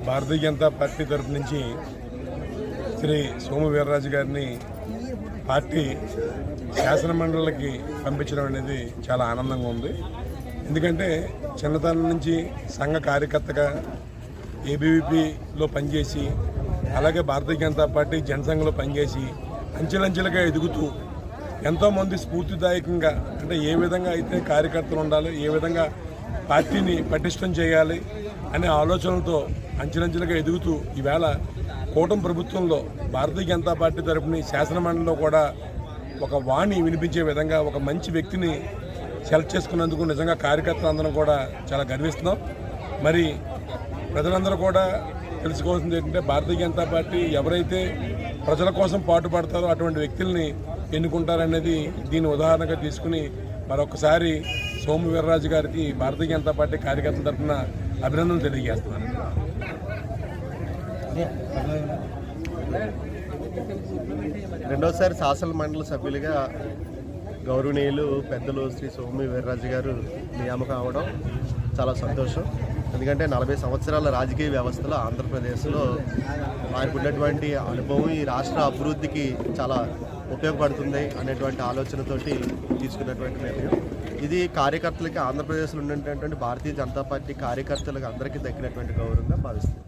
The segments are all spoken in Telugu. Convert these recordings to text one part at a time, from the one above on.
భారతీయ జనతా పార్టీ తరఫు నుంచి శ్రీ సోము వీర్రాజు గారిని పార్టీ శాసనమండలికి పంపించడం అనేది చాలా ఆనందంగా ఉంది. ఎందుకంటే చిన్నతనం నుంచి సంఘ కార్యకర్తగా ఏబీవీపీలో పనిచేసి అలాగే భారతీయ జనతా పార్టీ జనసంఘలో పనిచేసి అంచెలంచెలుగా ఎదుగుతూ ఎంతోమంది స్ఫూర్తిదాయకంగా అంటే ఏ విధంగా అయితే కార్యకర్తలు ఉండాలి, ఏ విధంగా పార్టీని పటిష్టం చేయాలి అనే ఆలోచనలతో అంచెలంచెలుగా ఎదుగుతూ ఈవేళ కూటమి ప్రభుత్వంలో భారతీయ జనతా పార్టీ తరఫున శాసనమండలిలో కూడా ఒక వాణి వినిపించే విధంగా ఒక మంచి వ్యక్తిని సెలెక్ట్ చేసుకున్నందుకు నిజంగా కార్యకర్తలందరం కూడా చాలా గర్విస్తున్నాం. మరి ప్రజలందరూ కూడా తెలుసుకోవాల్సింది ఏంటంటే భారతీయ జనతా పార్టీ ఎవరైతే ప్రజల కోసం పాటుపడతారో అటువంటి వ్యక్తుల్ని ఎన్నుకుంటారనేది దీని ఉదాహరణగా తీసుకుని మరొకసారి సోము వీర్రాజు గారికి భారతీయ జనతా పార్టీ కార్యకర్తల తరఫున అభినందనలు తెలియజేస్తున్నాను. రెండోసారి శాసన మండలి సభ్యులుగా గౌరవనీయులు పెద్దలు శ్రీ సోము వీర్రాజు గారు నియామకం అవడం చాలా సంతోషం. ఎందుకంటే 40 సంవత్సరాల రాజకీయ వ్యవస్థలో ఆంధ్రప్రదేశ్లో వారికి ఉన్నటువంటి అనుభవం ఈ రాష్ట్ర అభివృద్ధికి చాలా ఉపయోగపడుతుంది అనేటువంటి ఆలోచనతోటి తీసుకున్నటువంటి నిర్ణయం. ఇది కార్యకర్తలకి ఆంధ్రప్రదేశ్లో ఉన్నటువంటి భారతీయ జనతా పార్టీ కార్యకర్తలకు అందరికీ దక్కినటువంటి గౌరవంగా భావిస్తుంది.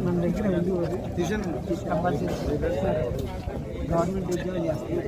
మన దగ్గర గవర్నమెంట్ ఉద్యోగం చేస్తారు.